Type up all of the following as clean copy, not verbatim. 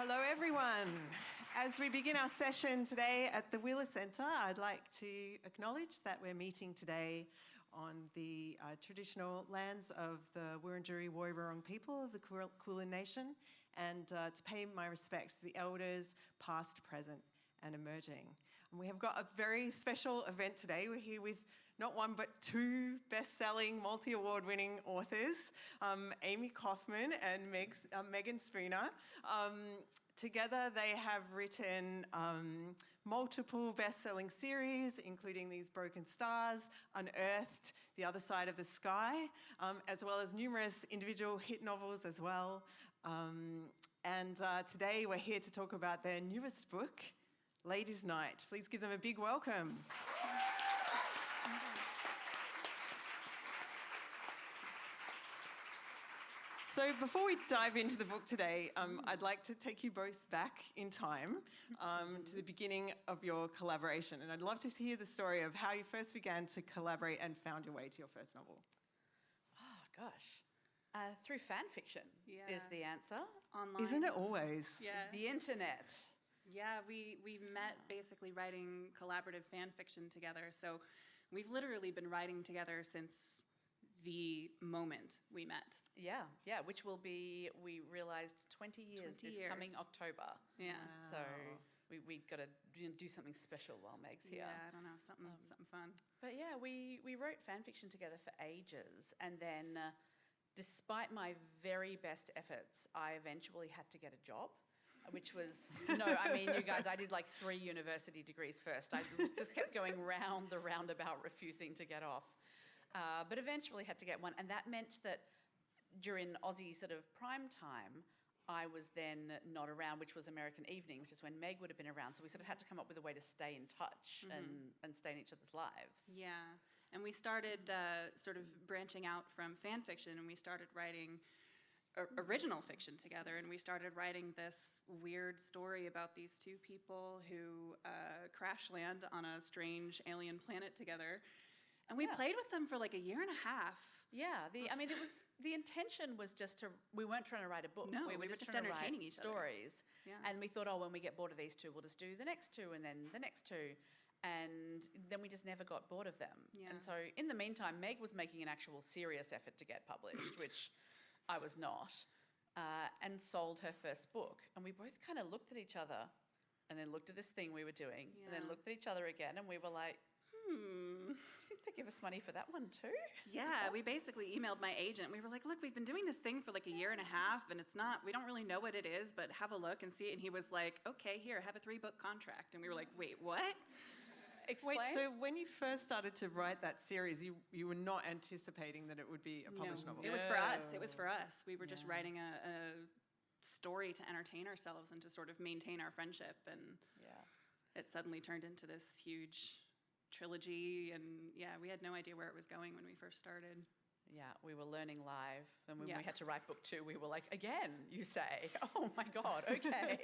Hello everyone. As we begin our session today at the Wheeler Centre, I'd like to acknowledge that we're meeting today on the traditional lands of the Wurundjeri Woi-wurrung people of the Kulin Nation, and to pay my respects to the elders, past, present and emerging. And we have got a very special event today. We're here with not one but two best-selling, multi-award-winning authors, Amie Kaufman and Meagan Spooner. Together they have written multiple best-selling series, including these Broken Stars, Unearthed, The Other Side of the Sky, as well as numerous individual hit novels as well. Today we're here to talk about their newest book, Ladies' Night. Please give them a big welcome. So before we dive into the book today, I'd like to take you both back in time to the beginning of your collaboration. And I'd love to hear the story of how you first began to collaborate and found your way to your first novel. Oh, gosh. Through fan fiction is the answer. Online. Isn't it always? Yeah. The internet. Yeah, we met basically writing collaborative fan fiction together. So we've literally been writing together since the moment we met. Yeah, which will be, we realised, 20 years this coming October. Yeah. Wow. So we got to do something special while Meg's here. Yeah, I don't know, something fun. But yeah, we wrote fan fiction together for ages, and then despite my very best efforts, I eventually had to get a job. Which was, you guys, I did like 3 university degrees first. I just kept going round the roundabout, refusing to get off. But eventually had to get one. And that meant that during Aussie sort of prime time, I was then not around, which was American evening, which is when Meg would have been around. So we sort of had to come up with a way to stay in touch and stay in each other's lives. Yeah, and we started sort of branching out from fan fiction, and we started writing original fiction together, and we started writing this weird story about these two people who crash land on a strange alien planet together. And we played with them for like a year and a half. Yeah, the intention was just to, we weren't trying to write a book. No, we were just just trying entertaining to write each other. Stories. Yeah. And we thought, when we get bored of these two, we'll just do the next two and then the next two. And then we just never got bored of them. Yeah. And so in the meantime, Meg was making an actual serious effort to get published, which I was not, and sold her first book. And we both kind of looked at each other and then looked at this thing we were doing and then looked at each other again, and we were like, do you think they give us money for that one too? Yeah, we basically emailed my agent. We were like, look, we've been doing this thing for like a year and a half, and we don't really know what it is, but have a look and see it. And he was like, okay, here, have a 3-book contract. And we were like, wait, what? Explain. Wait, so when you first started to write that series, you were not anticipating that it would be a published novel? It was for us. It was for us. We were just writing a story to entertain ourselves and to sort of maintain our friendship. And it suddenly turned into this huge trilogy, and we had no idea where it was going when we first started. Yeah, we were learning live, and when we had to write book 2, we were like, again, you say? Oh my God, okay.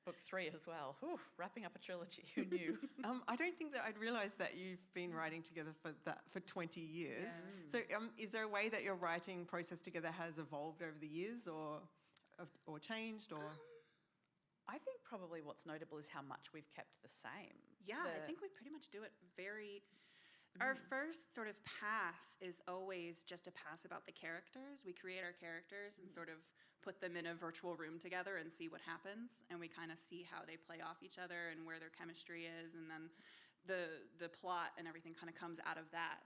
Book 3 as well. Whew, wrapping up a trilogy, who knew? I don't think that I'd realised that you've been writing together for 20 years. Yeah. So is there a way that your writing process together has evolved over the years or changed or? I think probably what's notable is how much we've kept the same. Yeah, I think we pretty much do it very... Our first sort of pass is always just a pass about the characters. We create our characters and sort of put them in a virtual room together and see what happens. And we kind of see how they play off each other and where their chemistry is. And then the plot and everything kind of comes out of that.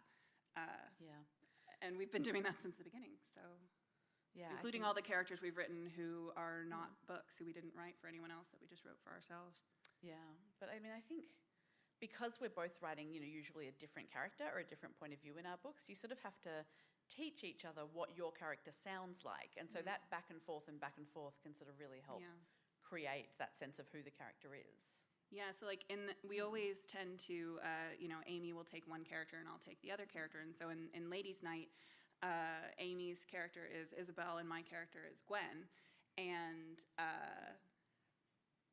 And we've been doing that since the beginning, so... Yeah, including all the characters we've written who are not books, who we didn't write for anyone else, that we just wrote for ourselves. Yeah, but I mean, I think because we're both writing, usually a different character or a different point of view in our books, you sort of have to teach each other what your character sounds like. And so that back and forth can sort of really help create that sense of who the character is. Yeah, so like we always tend to, Amie will take one character and I'll take the other character. And so in Ladies' Night, Amie's character is Isobelle and my character is Gwen. And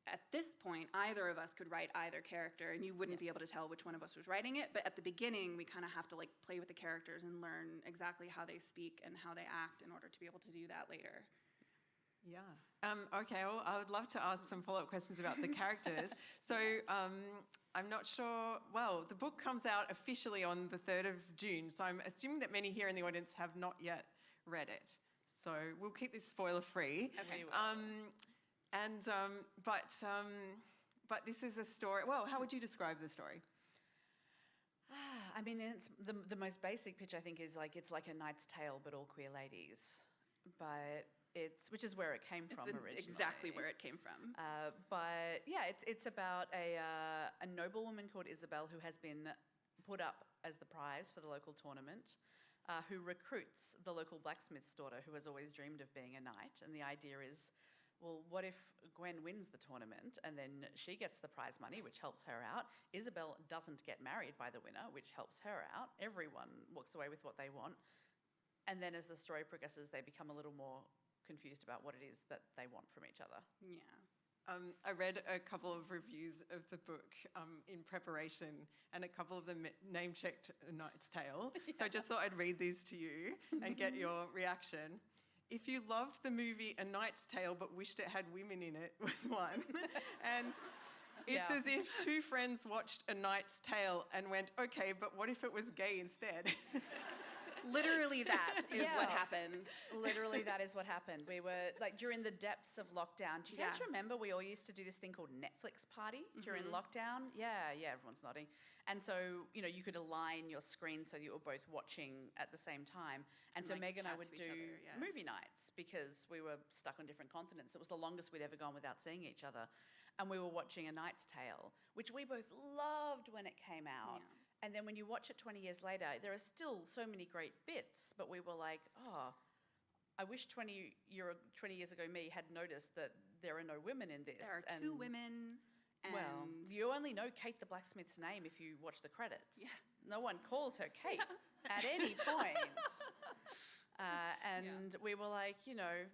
at this point, either of us could write either character, and you wouldn't be able to tell which one of us was writing it. But at the beginning, we kind of have to like play with the characters and learn exactly how they speak and how they act in order to be able to do that later. Yeah. Okay, well, I would love to ask some follow-up questions about the characters. So I'm not sure, well, the book comes out officially on the 3rd of June, so I'm assuming that many here in the audience have not yet read it. So we'll keep this spoiler-free. Okay. But this is a story, well, how would you describe the story? I mean, it's the most basic pitch, I think, is like it's like A Knight's Tale, but all queer ladies. But which is where it came from originally. Exactly where it came from. But yeah, it's about a noblewoman called Isobelle who has been put up as the prize for the local tournament, who recruits the local blacksmith's daughter who has always dreamed of being a knight. And the idea is, well, what if Gwen wins the tournament and then she gets the prize money, which helps her out? Isobelle doesn't get married by the winner, which helps her out. Everyone walks away with what they want. And then as the story progresses, they become a little more confused about what it is that they want from each other. Yeah. I read a couple of reviews of the book in preparation, and a couple of them name-checked A Knight's Tale. Yeah. So I just thought I'd read these to you and get your reaction. If you loved the movie A Knight's Tale but wished it had women in it, was one. And it's as if two friends watched A Knight's Tale and went, okay, but what if it was gay instead? Literally that is what happened. Literally that is what happened. We were, like, during the depths of lockdown, do you guys remember we all used to do this thing called Netflix party during lockdown? Yeah, everyone's nodding. And so, you know, you could align your screen so you were both watching at the same time. And so like Meg and I would chat to do each other, movie nights because we were stuck on different continents. It was the longest we'd ever gone without seeing each other. And we were watching A Knight's Tale, which we both loved when it came out. Yeah. And then when you watch it 20 years later, there are still so many great bits, but we were like, oh, I wish 20 years ago me had noticed that there are no women in this. There are two women. And well, you only know Kate the blacksmith's name if you watch the credits. Yeah. No one calls her Kate at any point. We were like, you know,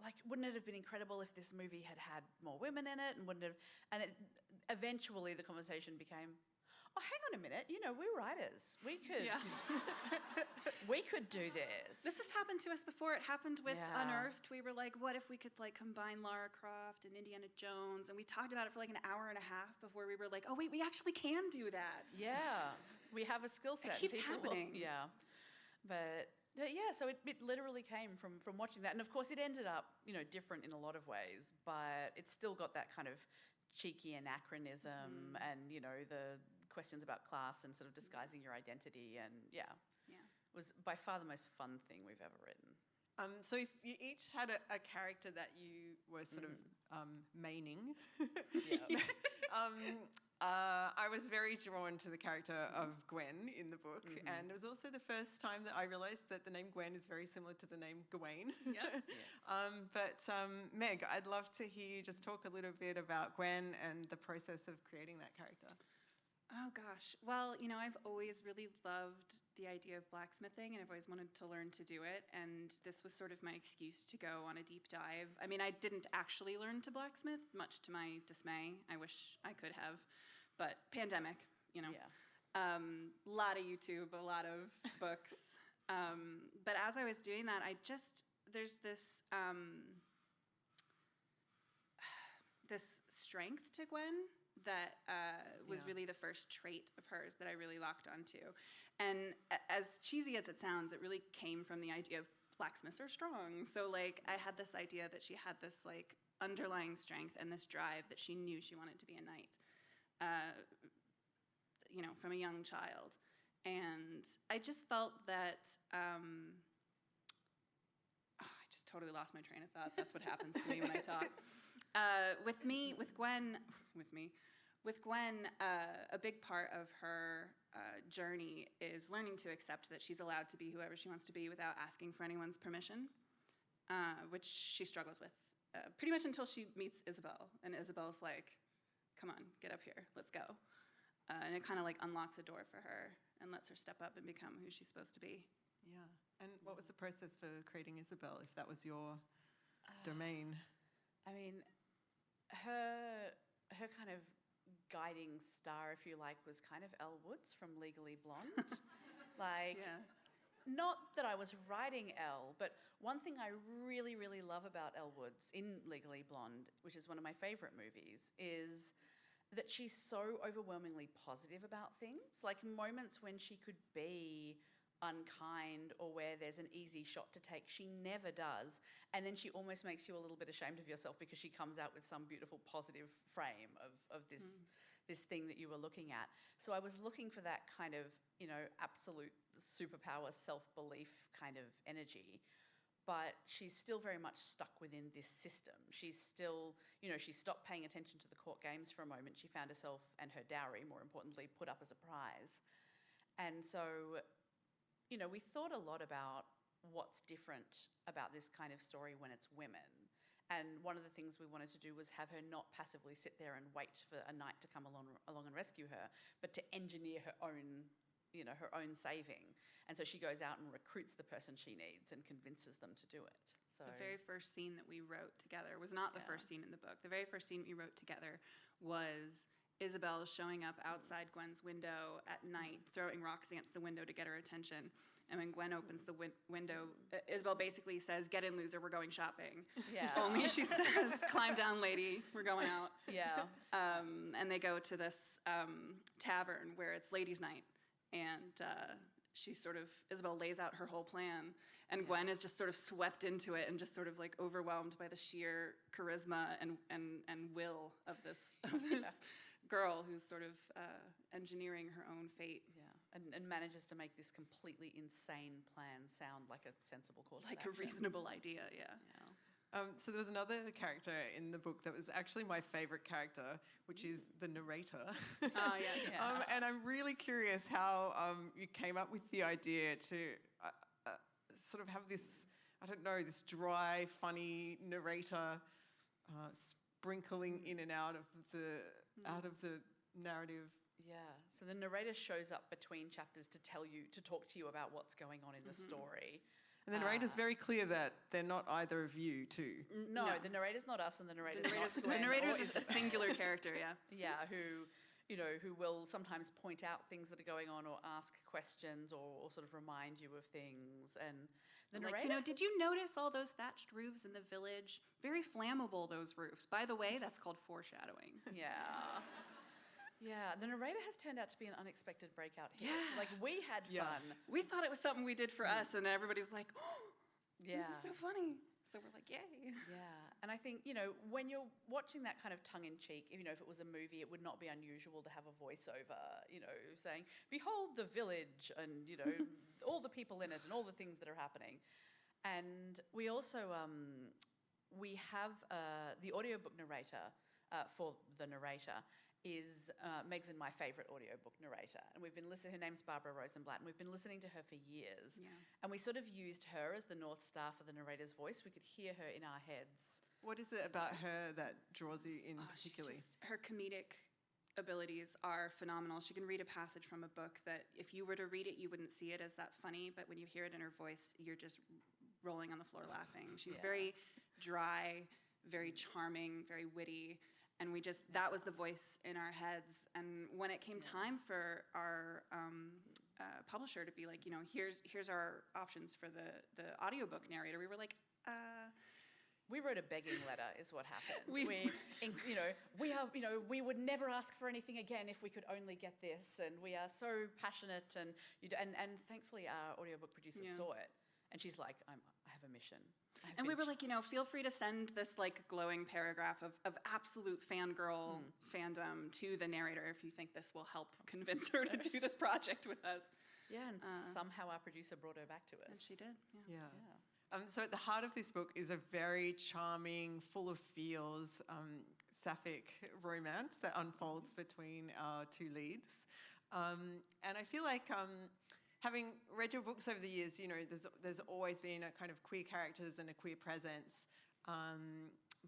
like, wouldn't it have been incredible if this movie had had more women in it? And eventually the conversation became, oh, hang on a minute, you know, we're writers. We could, we could do this. This has happened to us before. It happened with Unearthed. We were like, what if we could, like, combine Lara Croft and Indiana Jones? And we talked about it for like an hour and a half before we were like, oh, wait, we actually can do that. Yeah, we have a skill set. It keeps happening. But yeah, so it literally came from watching that. And of course it ended up, you know, different in a lot of ways, but it's still got that kind of cheeky anachronism and, you know, the questions about class and sort of disguising your identity, and was by far the most fun thing we've ever written. So if you each had a character that you were sort of maining, I was very drawn to the character of Gwen in the book, and it was also the first time that I realised that the name Gwen is very similar to the name Gawain. Meg, I'd love to hear you just talk a little bit about Gwen and the process of creating that character. Oh, gosh. Well, you know, I've always really loved the idea of blacksmithing, and I've always wanted to learn to do it, and this was sort of my excuse to go on a deep dive. I mean, I didn't actually learn to blacksmith, much to my dismay. I wish I could have, but pandemic, you know. A lot of YouTube, a lot of books. But as I was doing that, there's this this strength to Gwen that was really the first trait of hers that I really locked onto. And as cheesy as it sounds, it really came from the idea of blacksmiths are strong. So, like, I had this idea that she had this, like, underlying strength and this drive that she knew she wanted to be a knight, you know, from a young child. And I just felt that, I just totally lost my train of thought. That's what happens to me when I talk. With Gwen, a big part of her journey is learning to accept that she's allowed to be whoever she wants to be without asking for anyone's permission, which she struggles with pretty much until she meets Isobelle. And Isabelle's like, come on, get up here, let's go. And it kind of like unlocks a door for her and lets her step up and become who she's supposed to be. Yeah. And what was the process for creating Isobelle, if that was your domain? I mean, her kind of guiding star, if you like, was kind of Elle Woods from Legally Blonde. Like, not that I was writing Elle, but one thing I really, really love about Elle Woods in Legally Blonde, which is one of my favourite movies, is that she's so overwhelmingly positive about things. Like moments when she could be unkind or where there's an easy shot to take, she never does. And then she almost makes you a little bit ashamed of yourself because she comes out with some beautiful positive frame of this thing that you were looking at. So I was looking for that kind of, absolute superpower, self-belief kind of energy. But she's still very much stuck within this system. She's still, she stopped paying attention to the court games for a moment. She found herself and her dowry, more importantly, put up as a prize. And so, we thought a lot about what's different about this kind of story when it's women. And one of the things we wanted to do was have her not passively sit there and wait for a knight to come along and rescue her, but to engineer her own saving. And so she goes out and recruits the person she needs and convinces them to do it. So the very first scene that we wrote together was not the first scene in the book. The very first scene we wrote together was Isobelle showing up outside Gwen's window at night, throwing rocks against the window to get her attention. And when Gwen opens the window, Isobelle basically says, "Get in, loser, we're going shopping." Yeah. Only she says, "Climb down, lady, we're going out." Yeah. And they go to this tavern where it's ladies' night. And Isobelle lays out her whole plan. And Gwen is just sort of swept into it and just sort of like overwhelmed by the sheer charisma and will of this girl who's sort of engineering her own fate. Yeah, and manages to make this completely insane plan sound like a sensible course of action. Like a reasonable idea, yeah. So there was another character in the book that was actually my favourite character, which is the narrator. Oh, yeah. And I'm really curious how you came up with the idea to sort of have this, this dry, funny narrator sprinkling in and out of the narrative. Yeah, so the narrator shows up between chapters to talk to you about what's going on in the story. And the narrator's very clear that they're not either of you, too. No, the narrator's not us, and the narrator's not Gwen. The narrator's is a singular character, yeah. Yeah, who will sometimes point out things that are going on or ask questions or sort of remind you of things. And the narrator... did you notice all those thatched roofs in the village? Very flammable, those roofs. By the way, that's called foreshadowing. Yeah. Yeah, the narrator has turned out to be an unexpected breakout hit. Yeah. Like, we had fun. We thought it was something we did for us, and everybody's like, "Oh, yeah. This is so funny." So we're like, yay. Yeah, and I think, when you're watching that kind of tongue-in-cheek, if it was a movie, it would not be unusual to have a voiceover, saying, "Behold the village," and, all the people in it and all the things that are happening. And we also, we have the audiobook narrator for the narrator is Meg's my favourite audiobook narrator. And we've been listening, her name's Barbara Rosenblatt, and we've been listening to her for years. Yeah. And we sort of used her as the North Star for the narrator's voice. We could hear her in our heads. What is it about her that draws you in particularly? Her comedic abilities are phenomenal. She can read a passage from a book that if you were to read it, you wouldn't see it as that funny, but when you hear it in her voice, you're just rolling on the floor laughing. She's very dry, very charming, very witty. And that was the voice in our heads. And when it came time for our publisher to be like, here's our options for the audiobook narrator, we were like, We wrote a begging letter, is what happened. We would never ask for anything again if we could only get this. And we are so passionate. And thankfully our audiobook producer saw it. And she's like, I have a mission. And we were like, feel free to send this glowing paragraph of absolute fangirl fandom to the narrator if you think this will help convince her to do this project with us. Yeah, and somehow our producer brought her back to us. And she did, yeah. So at the heart of this book is a very charming, full of feels, sapphic romance that unfolds between our two leads. And I feel like... having read your books over the years, there's always been a kind of queer characters and a queer presence,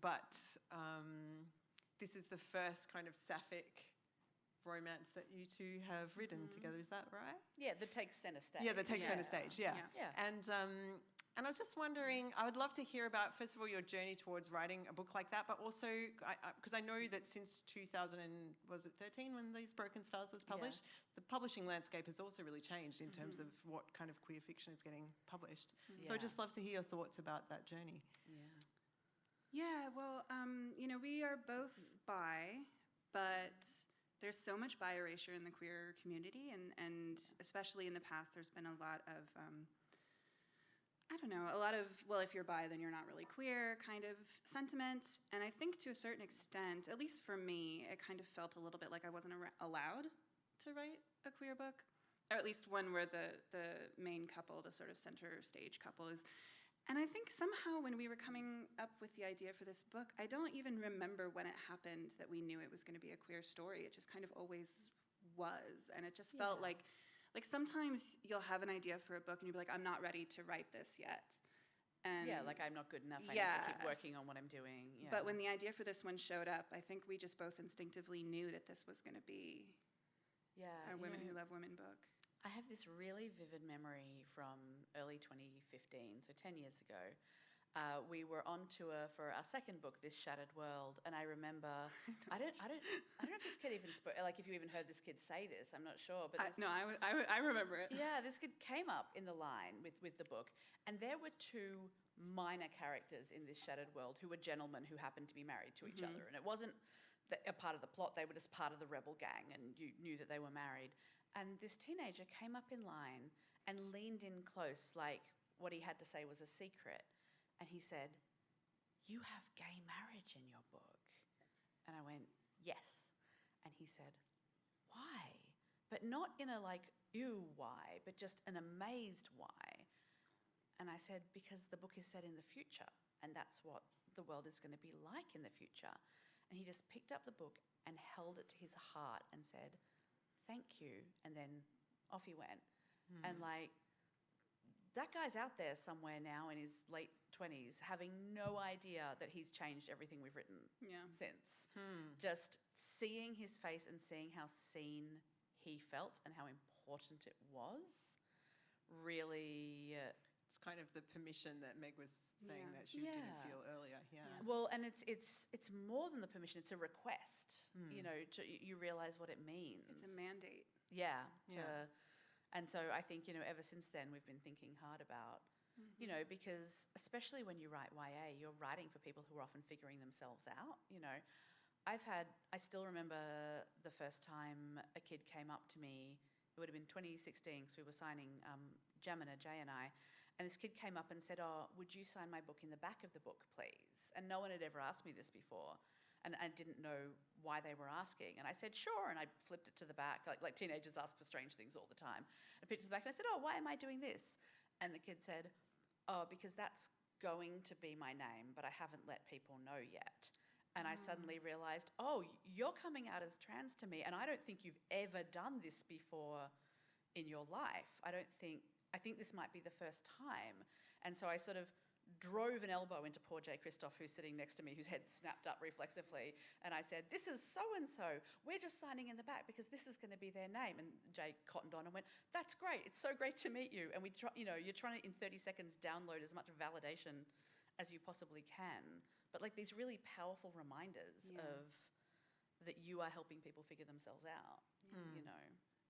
but this is the first kind of sapphic romance that you two have written together. Is that right? Yeah, that takes centre stage. Yeah, that takes centre stage. Yeah. Yeah. And And I was just wondering, I would love to hear about, first of all, your journey towards writing a book like that, but also, because I know that since 2013 when These Broken Stars was published, the publishing landscape has also really changed in terms of what kind of queer fiction is getting published. So I'd just love to hear your thoughts about that journey. Yeah, well, we are both bi, but there's so much bi erasure in the queer community, and especially in the past, there's been a lot of, well, if you're bi, then you're not really queer kind of sentiment. And I think to a certain extent, at least for me, it kind of felt a little bit like I wasn't allowed to write a queer book, or at least one where the main couple, the sort of center stage couple is. And I think somehow when we were coming up with the idea for this book, I don't even remember when it happened that we knew it was going to be a queer story. It just kind of always was. And it just felt like sometimes you'll have an idea for a book and you'll be like, I'm not ready to write this yet. And like I'm not good enough. I need to keep working on what I'm doing. Yeah. But when the idea for this one showed up, I think we just both instinctively knew that this was going to be a Women Who Love Women book. I have this really vivid memory from early 2015, so 10 years ago. We were on tour for our second book, This Shattered World, and I remember I don't know if this kid even if you even heard this kid say this. I'm not sure, but I remember it. Yeah, this kid came up in the line with the book, and there were two minor characters in This Shattered World who were gentlemen who happened to be married to each other, and it wasn't a part of the plot. They were just part of the rebel gang, and you knew that they were married. And this teenager came up in line and leaned in close, like what he had to say was a secret. And he said, "You have gay marriage in your book." And I went, "Yes." And he said, "Why?" But not in a like, ew, why, but just an amazed why. And I said, "Because the book is set in the future, and that's what the world is going to be like in the future." And he just picked up the book and held it to his heart and said, "Thank you," and then off he went. And that guy's out there somewhere now in his late 20s having no idea that he's changed everything we've written since. Just seeing his face and seeing how seen he felt and how important it was really... It's kind of the permission that Meg was saying that she didn't feel earlier. Well, and it's more than the permission, it's a request. You realise what it means. It's a mandate. And so I think, ever since then we've been thinking hard about, because especially when you write YA, you're writing for people who are often figuring themselves out. I still remember the first time a kid came up to me. It would have been 2016, because we were signing Jamina, Jay and I, and this kid came up and said, "Oh, would you sign my book in the back of the book, please?" And no one had ever asked me this before. And I didn't know why they were asking. And I said, "Sure." And I flipped it to the back, like teenagers ask for strange things all the time. I picked it to the back and I said, "Oh, why am I doing this?" And the kid said, "Oh, because that's going to be my name, but I haven't let people know yet." And I suddenly realised, oh, you're coming out as trans to me, and I don't think you've ever done this before in your life. I think this might be the first time. And so I sort of drove an elbow into poor Jay Christoph, who's sitting next to me, whose head snapped up reflexively, and I said, "This is so-and-so. We're just signing in the back because this is going to be their name." And Jay cottoned on and went, "That's great. It's so great to meet you." And you're trying to, in 30 seconds, download as much validation as you possibly can. But these really powerful reminders of that you are helping people figure themselves out,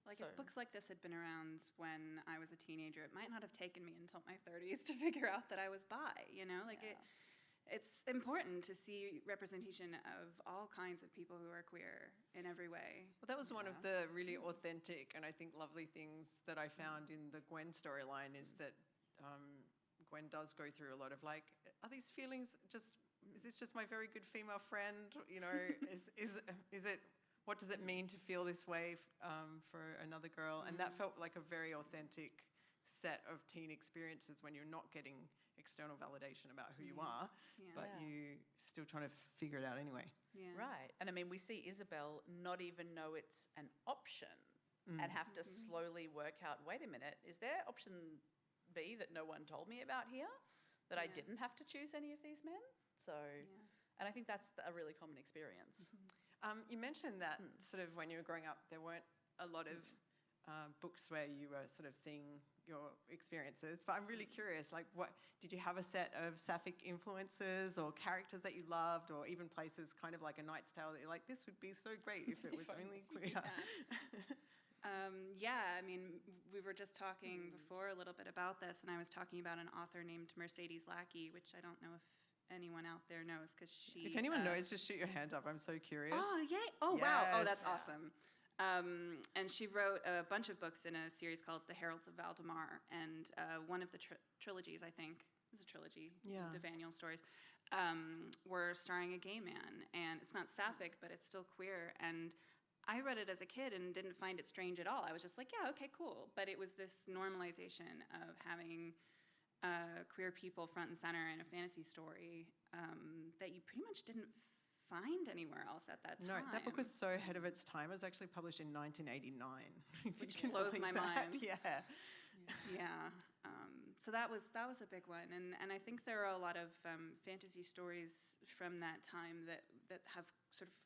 If books like this had been around when I was a teenager, it might not have taken me until my 30s to figure out that I was bi, it's important to see representation of all kinds of people who are queer in every way. Well, that was one of the really authentic and I think lovely things that I found in the Gwen storyline is that Gwen does go through a lot of are these feelings is this just my very good female friend? Is it... What does it mean to feel this way for another girl? And that felt like a very authentic set of teen experiences when you're not getting external validation about who you are, but you still trying to figure it out anyway. Yeah. Right. And we see Isobelle not even know it's an option and have to slowly work out, wait a minute, is there option B that no one told me about here? That I didn't have to choose any of these men? So, and I think that's a really common experience. You mentioned that sort of when you were growing up, there weren't a lot of books where you were sort of seeing your experiences, but I'm really curious, like, what did you have a set of sapphic influences or characters that you loved, or even places kind of like A Knight's Tale that you're like, this would be so great if it was only queer? I mean, we were just talking before a little bit about this, and I was talking about an author named Mercedes Lackey, which I don't know if anyone out there knows, because she... If anyone knows, just shoot your hand up. I'm so curious. Oh, yay! Oh, wow! Oh, that's Yes. awesome. And she wrote a bunch of books in a series called The Heralds of Valdemar, and one of the trilogies, I think, it's a trilogy, the Vaniel stories, were starring a gay man, and it's not sapphic, but it's still queer, and I read it as a kid and didn't find it strange at all. I was just like, yeah, okay, cool. But it was this normalization of having queer people front and center in a fantasy story that you pretty much didn't find anywhere else at that time. No, that book was so ahead of its time. It was actually published in 1989. Which blows my mind. Yeah. Yeah. So that was a big one, and I think there are a lot of fantasy stories from that time that have sort of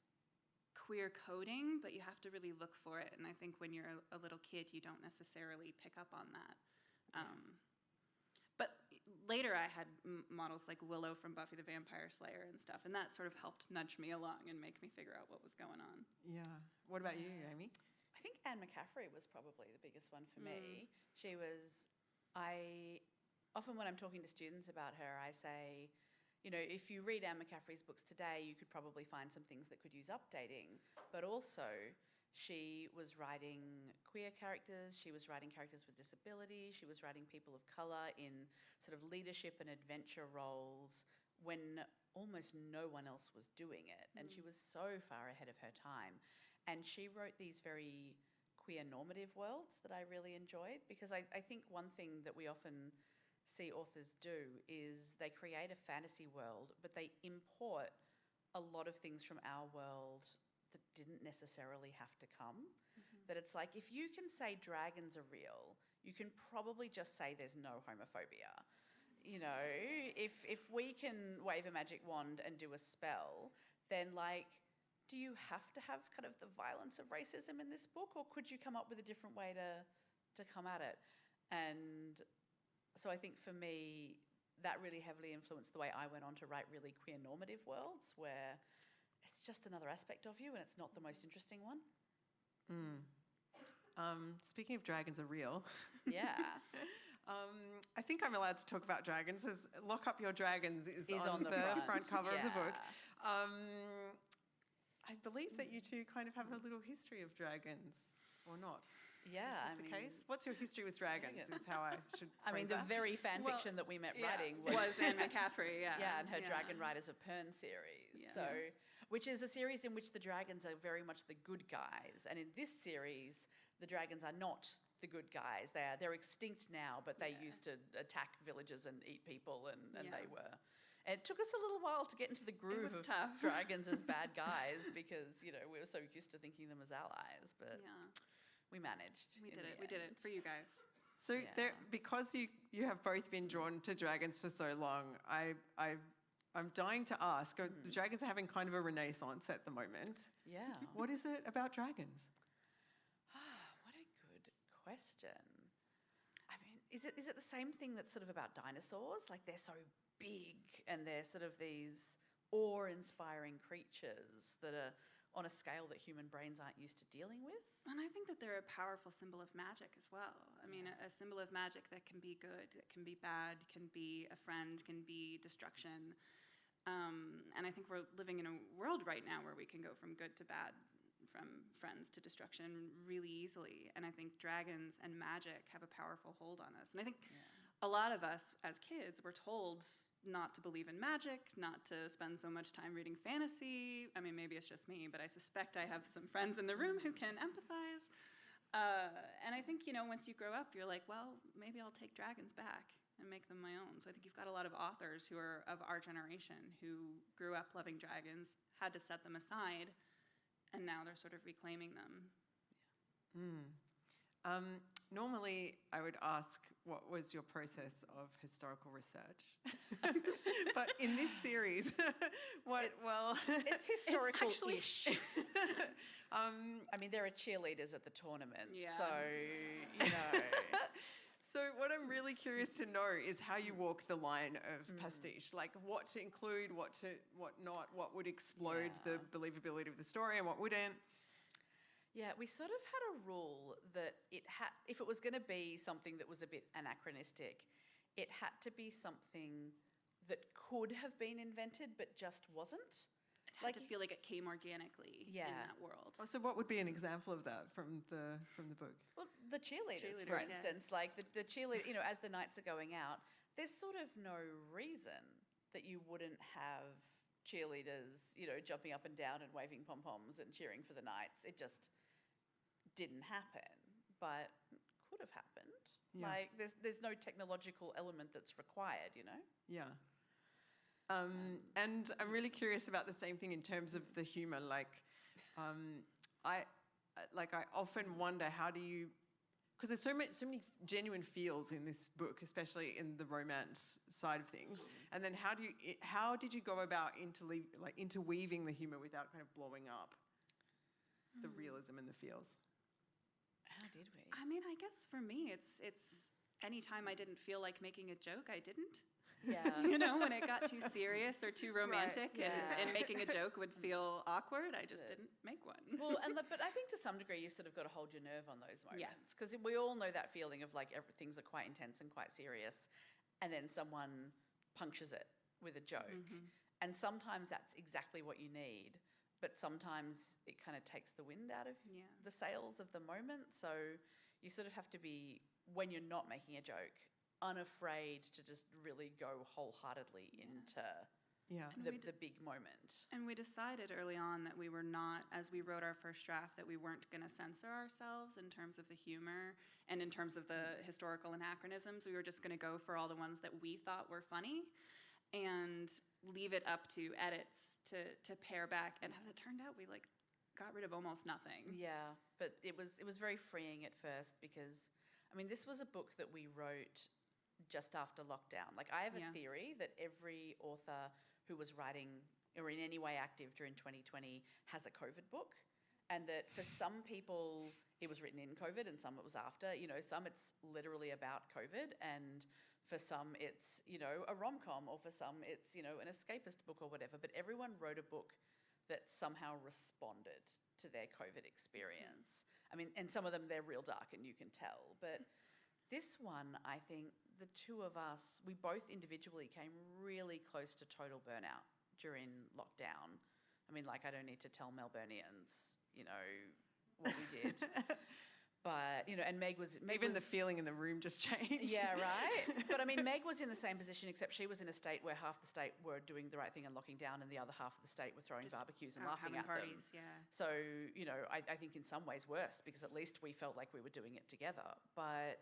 queer coding, but you have to really look for it. And I think when you're a little kid, you don't necessarily pick up on that. But later I had models like Willow from Buffy the Vampire Slayer and stuff, and that sort of helped nudge me along and make me figure out what was going on. Yeah. What about you, Amie? I think Anne McCaffrey was probably the biggest one for me. She was, often when I'm talking to students about her, I say, you know, if you read Anne McCaffrey's books today, you could probably find some things that could use updating, but also she was writing queer characters, she was writing characters with disability, she was writing people of colour in sort of leadership and adventure roles when almost no one else was doing it. And she was so far ahead of her time. And she wrote these very queer normative worlds that I really enjoyed, because I think one thing that we often see authors do is they create a fantasy world, but they import a lot of things from our world that didn't necessarily have to come. That it's like, if you can say dragons are real, you can probably just say there's no homophobia. You know, if we can wave a magic wand and do a spell, then like, do you have to have kind of the violence of racism in this book, or could you come up with a different way to come at it? And so I think for me, that really heavily influenced the way I went on to write really queer normative worlds, where it's just another aspect of you and it's not the most interesting one. Speaking of dragons are real. Yeah. I think I'm allowed to talk about dragons. Lock Up Your Dragons is on the front cover of the book. I believe that you two kind of have a little history of dragons, or not. Yeah, Is this the case? What's your history with dragons, is how I should I mean, phrase the that. very fan fiction that we met writing was Anne McCaffrey, yeah, and her Dragon Riders of Pern series. Yeah. So, which is a series in which the dragons are very much the good guys. And in this series, the dragons are not the good guys. They're extinct now, but they used to attack villages and eat people, and they were. And it took us a little while to get into the groove of tough. dragons as bad guys, because, you know, we were so used to thinking them as allies, but we managed. We did it for you guys. So because you have both been drawn to dragons for so long, I'm dying to ask, the dragons are having kind of a renaissance at the moment. Yeah. What is it about dragons? What a good question. I mean, is it the same thing that's sort of about dinosaurs? Like, they're so big and they're sort of these awe-inspiring creatures that are on a scale that human brains aren't used to dealing with. And I think that they're a powerful symbol of magic as well. I mean, a symbol of magic that can be good, that can be bad, can be a friend, can be destruction. And I think we're living in a world right now where we can go from good to bad, from friends to destruction really easily. And I think dragons and magic have a powerful hold on us. And I think a lot of us as kids were told not to believe in magic, not to spend so much time reading fantasy. I mean, maybe it's just me, but I suspect I have some friends in the room who can empathize. And I think, you know, once you grow up, you're like, well, maybe I'll take dragons back and make them my own. So I think you've got a lot of authors who are of our generation who grew up loving dragons, had to set them aside, and now they're sort of reclaiming them. Normally, I would ask, what was your process of historical research? But in this series, it's historical-ish. I I mean, there are cheerleaders at the tournament, Yeah. so, you know. So So what I'm really curious to know is how you walk the line of pastiche, like what to include, what not, what would explode the believability of the story and what wouldn't. Yeah, we sort of had a rule that if it was going to be something that was a bit anachronistic, it had to be something that could have been invented but just wasn't. It had to feel like it came organically in that world. Oh, so what would be an example of that from the book? Well, the cheerleaders, for instance, like the cheerleader, as the nights are going out, there's sort of no reason that you wouldn't have cheerleaders, jumping up and down and waving pom-poms and cheering for the knights. It just didn't happen, but could have happened. Yeah. Like there's no technological element that's required, Yeah. And I'm really curious about the same thing in terms of the humour. I often wonder how do you, because there's so many genuine feels in this book, especially in the romance side of things. And then how did you go about interweaving the humour without kind of blowing up the realism and the feels? How did we? I mean, I guess for me, it's anytime I didn't feel like making a joke, I didn't. Yeah. When it got too serious or too romantic and making a joke would feel awkward, I just didn't make one. Well, but I think to some degree you've sort of got to hold your nerve on those moments, because we all know that feeling of like things are quite intense and quite serious, and then someone punctures it with a joke. And sometimes that's exactly what you need, but sometimes it kind of takes the wind out of the sails of the moment. So you sort of have to be, when you're not making a joke, unafraid to just really go wholeheartedly into the big moment. And we decided early on that we were not, as we wrote our first draft, that we weren't going to censor ourselves in terms of the humor and in terms of the historical anachronisms. We were just going to go for all the ones that we thought were funny and leave it up to edits to pare back. And as it turned out, we got rid of almost nothing. Yeah, but it was very freeing at first because, I mean, this was a book that we wrote just after lockdown. Like, I have a theory that every author who was writing or in any way active during 2020 has a COVID book, and that for some people it was written in COVID and some it was after. Some it's literally about COVID, and for some it's, a rom-com, or for some it's, an escapist book or whatever. But everyone wrote a book that somehow responded to their COVID experience. I mean, and some of them, they're real dark and you can tell. But this one, I think the two of us, we both individually came really close to total burnout during lockdown. I mean, I don't need to tell Melburnians, what we did. But, and Meg was... Even the feeling in the room just changed. Yeah, right? But, I mean, Meg was in the same position, except she was in a state where half the state were doing the right thing and locking down, and the other half of the state were throwing Just barbecues and laughing at parties, them. yeah. So, I think in some ways worse, because at least we felt like we were doing it together. But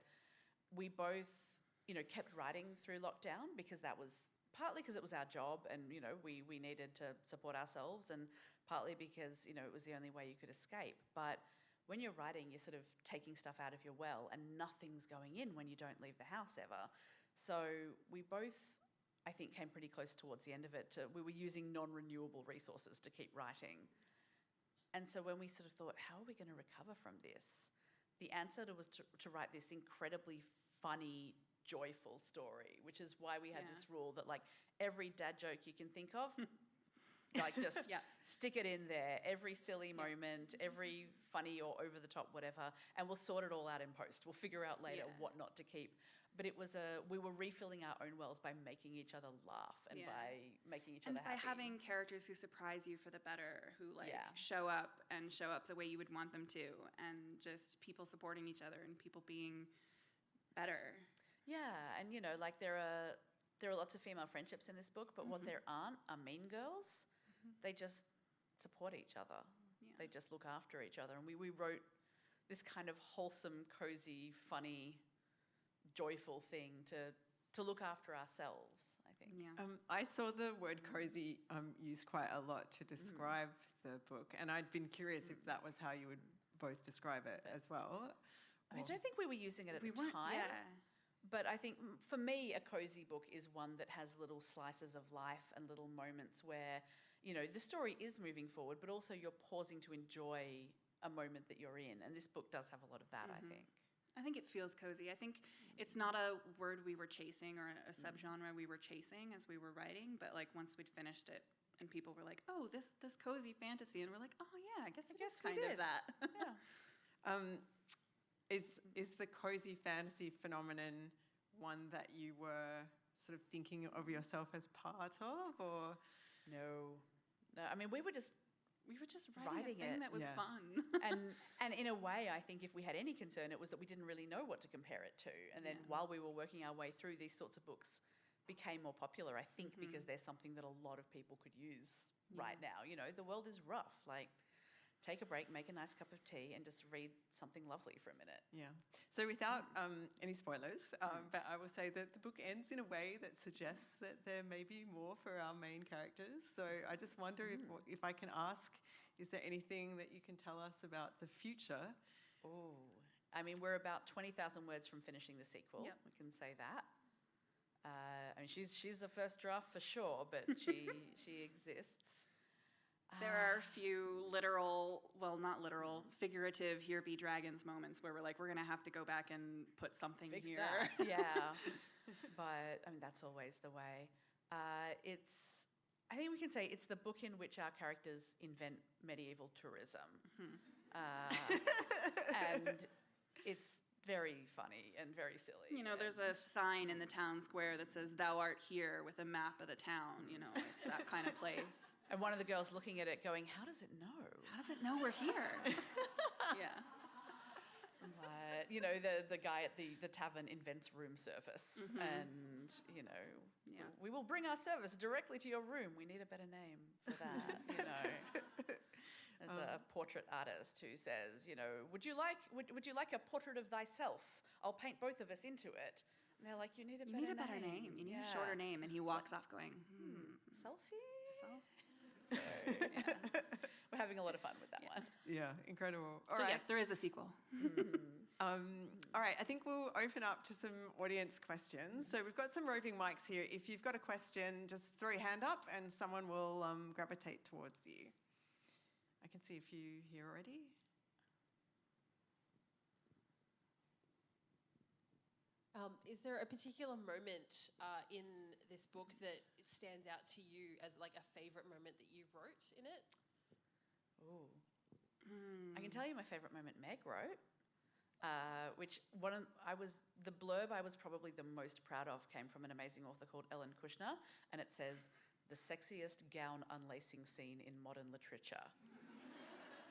we both, kept writing through lockdown, because that was partly because it was our job and, we needed to support ourselves, and partly because, it was the only way you could escape. But when you're writing, you're sort of taking stuff out of your well, and nothing's going in when you don't leave the house ever. So we both, I think, came pretty close towards the end of it. We were using non-renewable resources to keep writing. And so when we sort of thought, how are we going to recover from this? The answer was to write this incredibly funny, joyful story, which is why we had this rule that every dad joke you can think of, just stick it in there, every silly moment, every funny or over the top whatever, and we'll sort it all out in post. We'll figure out later what not to keep. But it was we were refilling our own wells by making each other laugh and by making each other happy. And by having characters who surprise you for the better, who show up the way you would want them to, and just people supporting each other and people being better. Yeah, and there are lots of female friendships in this book, but what there aren't are mean girls. They just support each other. Yeah. They just look after each other. And we wrote this kind of wholesome, cozy, funny, joyful thing to look after ourselves, I think. Yeah. I saw the word cozy used quite a lot to describe the book, and I'd been curious if that was how you would both describe it as well. I don't think we were using it at the time. Yeah. But I think for me, a cozy book is one that has little slices of life and little moments where, the story is moving forward, but also you're pausing to enjoy a moment that you're in. And this book does have a lot of that, I think. I think it feels cozy. I think it's not a word we were chasing or a subgenre we were chasing as we were writing, but like once we'd finished it and people were like, oh, this cozy fantasy, and we're like, oh yeah, I guess it is kind of that. Yeah. Is the cozy fantasy phenomenon one that you were sort of thinking of yourself as part of, or? No. I mean, we were just writing a thing it. that was Yeah. fun. and in a way, I think if we had any concern, it was that we didn't really know what to compare it to. And then while we were working our way through, these sorts of books became more popular, I think, because there's something that a lot of people could use right now. You know, the world is rough. Like, take a break, make a nice cup of tea, and just read something lovely for a minute. Yeah. So without any spoilers, but I will say that the book ends in a way that suggests that there may be more for our main characters. So I just wonder if I can ask, is there anything that you can tell us about the future? Oh, I mean, we're about 20,000 words from finishing the sequel. Yep. We can say that. I mean, she's the first draft for sure, but she exists. There are a few not literal, figurative here be dragons moments where we're like, we're going to have to go back and put something Fix here. that. Yeah. But I mean, that's always the way. I think we can say it's the book in which our characters invent medieval tourism. And it's very funny and very silly. You know, there's a sign in the town square that says, "Thou art here," with a map of the town. You know, it's that kind of place. And one of the girls looking at it going, how does it know? How does it know we're here? Yeah. But, you know, the guy at the tavern invents room service. And, you know, we will bring our service directly to your room. We need a better name for that, you know. There's a portrait artist who says, you know, would you like a portrait of thyself? I'll paint both of us into it. And they're like, you need a better name. You need a shorter name. And he walks off going, Selfie? So, Yeah. We're having a lot of fun with that one. Yeah, incredible. All so right. yes, there is a sequel. All right, I think we'll open up to some audience questions. So we've got some roving mics here. If you've got a question, just throw your hand up and someone will gravitate towards you. I can see a few here already. Is there a particular moment in this book that stands out to you as like a favourite moment that you wrote in it? Ooh. I can tell you my favourite moment Meg wrote, which the blurb I was probably the most proud of came from an amazing author called Ellen Kushner, and it says, "The sexiest gown unlacing scene in modern literature."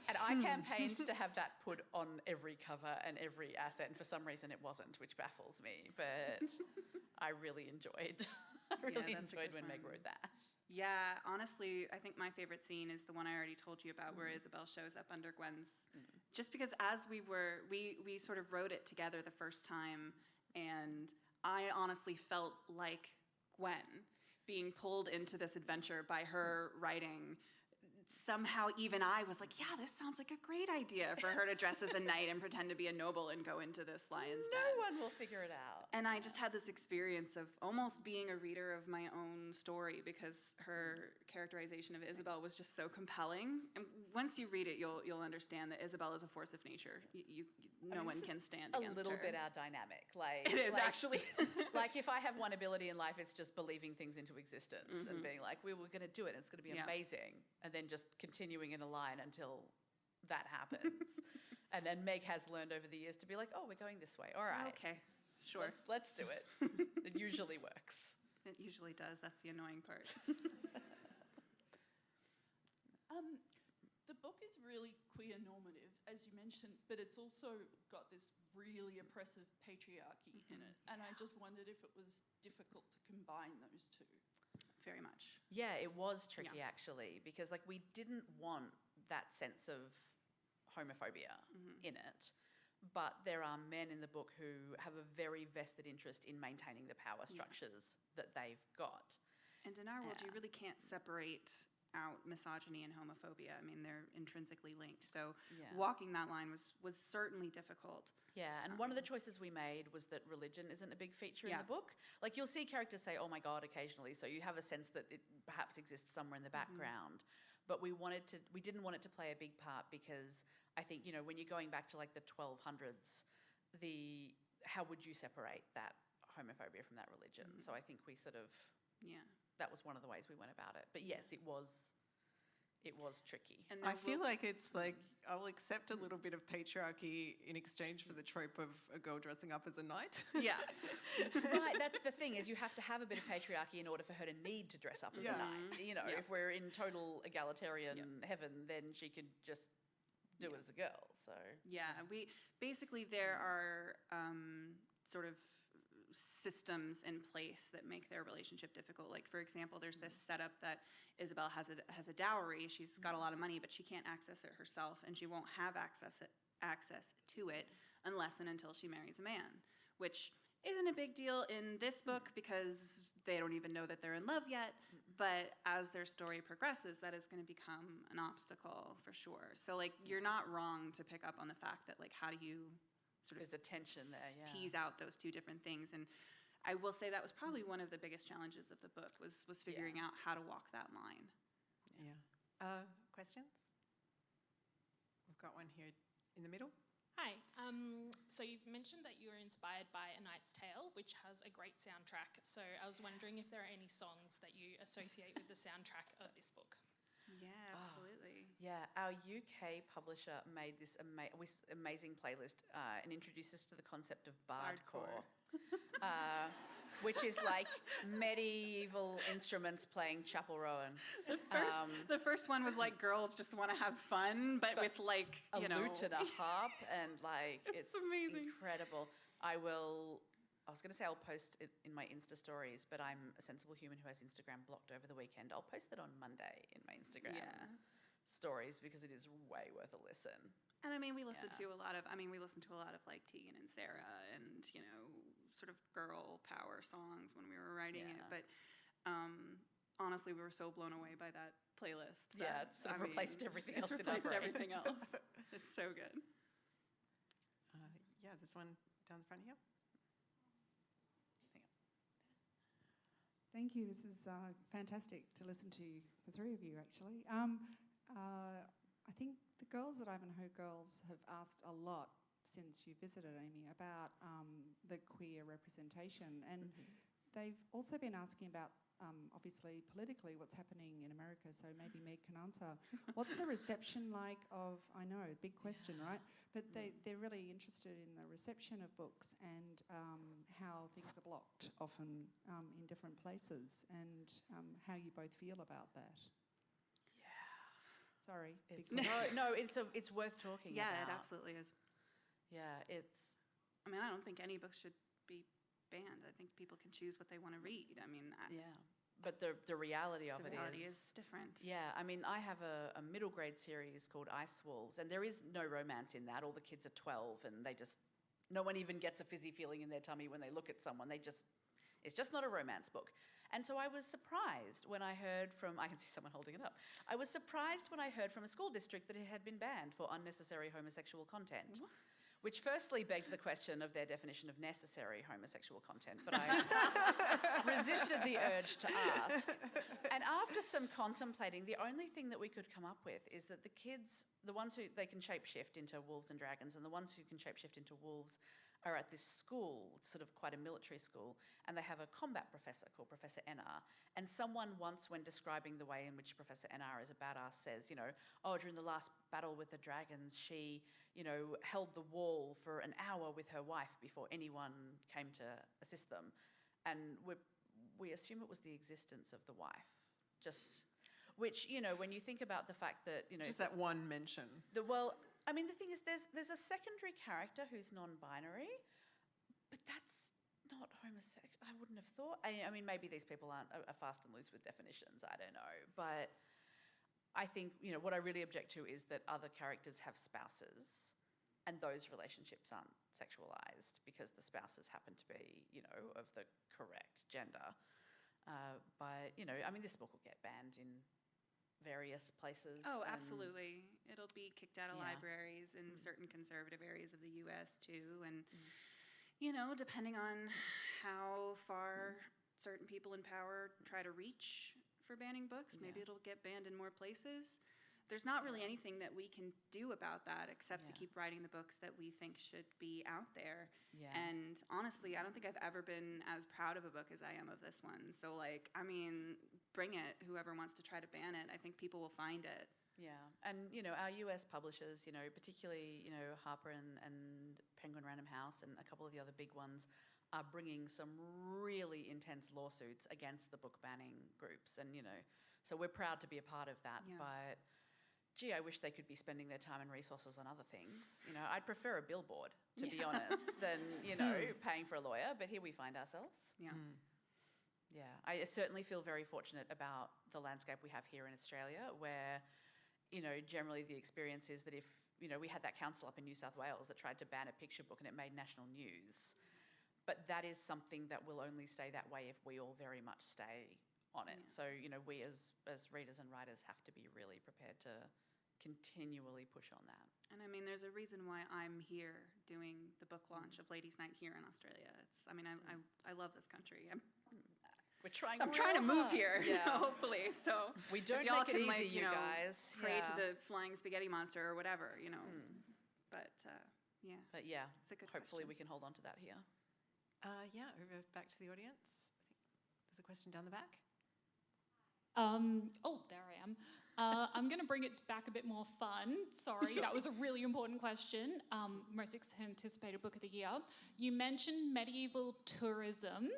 And I campaigned to have that put on every cover and every asset, and for some reason it wasn't, which baffles me. But I really enjoyed when Meg wrote that. Yeah, honestly, I think my favorite scene is the one I already told you about, where Isobelle shows up under Gwen's. Just because as we sort of wrote it together the first time, and I honestly felt like Gwen being pulled into this adventure by her writing. Somehow even I was like, yeah, this sounds like a great idea for her to dress as a knight and pretend to be a noble and go into this lion's den. No one will figure it out. And I just had this experience of almost being a reader of my own story, because her characterization of Isobelle was just so compelling. And once you read it, you'll understand that Isobelle is a force of nature. No one can stand against her. A little bit our dynamic. Like, it is actually. Like if I have one ability in life, it's just believing things into existence and being like, we were going to do it. And it's going to be amazing. And then just continuing in a line until that happens. And then Meg has learned over the years to be like, oh, we're going this way. All right. Okay, sure. Let's do it. It usually works. It usually does. That's the annoying part. The book is really queer normative, as you mentioned, but it's also got this really oppressive patriarchy in it. And I just wondered if it was difficult to combine those two. Very much. Yeah, it was tricky actually, because like we didn't want that sense of homophobia in it. But there are men in the book who have a very vested interest in maintaining the power structures that they've got. And in our world, you really can't separate out misogyny and homophobia. I mean, they're intrinsically linked. So walking that line was certainly difficult. Yeah, and one of the choices we made was that religion isn't a big feature in the book. Like you'll see characters say, oh my God, occasionally. So you have a sense that it perhaps exists somewhere in the background. But we didn't want it to play a big part, because I think, you know, when you're going back to like the 1200s, how would you separate that homophobia from that religion? So I think we sort of, that was one of the ways we went about it. But yes, it was tricky. And I feel like it's like, I'll accept a little bit of patriarchy in exchange for the trope of a girl dressing up as a knight. Yeah. Right, that's the thing, is you have to have a bit of patriarchy in order for her to need to dress up as a knight. You know, if we're in total egalitarian heaven, then she could just do it as a girl. So Yeah, there are sort of systems in place that make their relationship difficult. Like, for example, there's this setup that Isobelle has a dowry. She's got a lot of money, but she can't access it herself, and she won't have access to it unless and until she marries a man, which isn't a big deal in this book because they don't even know that they're in love yet. But as their story progresses, that is going to become an obstacle for sure. So, like, you're not wrong to pick up on the fact that, like, how do you sort of there's a tension there, tease out those two different things. And I will say that was probably one of the biggest challenges of the book was figuring out how to walk that line. Yeah. Questions? We've got one here in the middle. Hi. So you've mentioned that you were inspired by A Knight's Tale, which has a great soundtrack. So I was wondering if there are any songs that you associate with the soundtrack of this book. Yeah, absolutely. Yeah, our UK publisher made this amazing playlist and introduced us to the concept of bardcore, which is like medieval instruments playing Chapel Rowan. The first one was like girls just want to have fun, but with like a lute and a harp, and like it's amazing, incredible. I was going to say I'll post it in my Insta stories, but I'm a sensible human who has Instagram blocked over the weekend. I'll post it on Monday in my Instagram stories because it is way worth a listen. And I mean, we listen to a lot of like Tegan and Sarah and, you know, sort of girl power songs when we were writing it. But honestly, we were so blown away by that playlist. It sort of replaced everything else. It's replaced everything else. It's so good. There's one down the front here. Thank you. This is fantastic to listen to the three of you, actually. I think the girls at Ivanhoe Girls have asked a lot since you visited, Amie, about the queer representation. And they've also been asking about, obviously, politically, what's happening in America. So maybe Meg can answer. What's the reception like of, I know, big question, right? But they're really interested in the reception of books and how things are blocked often in different places and how you both feel about that. Sorry. It's worth talking about. Yeah, it absolutely is. Yeah, I mean, I don't think any books should be banned. I think people can choose what they want to read. I mean, but the reality of it is different. Yeah, I mean, I have a middle grade series called Ice Wolves, and there is no romance in that. All the kids are 12, and no one even gets a fizzy feeling in their tummy when they look at someone. It's just not a romance book. And so I was surprised when I heard I can see someone holding it up. I was surprised when I heard from a school district that it had been banned for unnecessary homosexual content. Which firstly begged the question of their definition of necessary homosexual content, but I resisted the urge to ask. And after some contemplating, the only thing that we could come up with is that the kids, the ones who they can shapeshift into wolves and dragons, and the ones who can shapeshift into wolves are at this school, sort of quite a military school, and they have a combat professor called Professor NR. And someone once, when describing the way in which Professor NR is a badass, says, during the last battle with the dragons, she, held the wall for an hour with her wife before anyone came to assist them. And we assume it was the existence of the wife, which, when you think about the fact that, Just that one mention. I mean, the thing is, there's a secondary character who's non-binary, but that's not homosexual. I wouldn't have thought. I mean, maybe these people are fast and loose with definitions. I don't know. But I think, what I really object to is that other characters have spouses and those relationships aren't sexualized because the spouses happen to be, of the correct gender. But, I mean, this book will get banned in various places. Oh, absolutely. It'll be kicked out of libraries in certain conservative areas of the U.S. too. And, depending on how far certain people in power try to reach for banning books, maybe it'll get banned in more places. there's not really anything that we can do about that except to Yeah. keep writing the books that we think should be out there. Yeah. And honestly, I don't think I've ever been as proud of a book as I am of this one. So, like, I mean, bring it. Whoever wants to try to ban it, I think people will find it. Yeah, and our US publishers, particularly Harper and Penguin Random House and a couple of the other big ones, are bringing some really intense lawsuits against the book banning groups, and so we're proud to be a part of that. Yeah. But gee, I wish they could be spending their time and resources on other things. I'd prefer a billboard, to be honest, than paying for a lawyer. But here we find ourselves. Yeah. Yeah, I certainly feel very fortunate about the landscape we have here in Australia, where generally the experience is that if, we had that council up in New South Wales that tried to ban a picture book and it made national news. But that is something that will only stay that way if we all very much stay on it. Yeah. So, we as readers and writers have to be really prepared to continually push on that. And I mean, there's a reason why I'm here doing the book launch of Ladies' Night here in Australia. I love this country. We're trying. I'm trying to move here, Yeah. hopefully. So We don't if y'all make it can, easy, you guys. pray to Yeah. the flying spaghetti monster or whatever, But yeah, But yeah, it's a good hopefully question. we can hold on to that here. Yeah, over back to the audience. I think there's a question down the back. There I am. I'm going to bring it back a bit more fun. Sorry, that was a really important question. Most anticipated book of the year. You mentioned medieval tourism.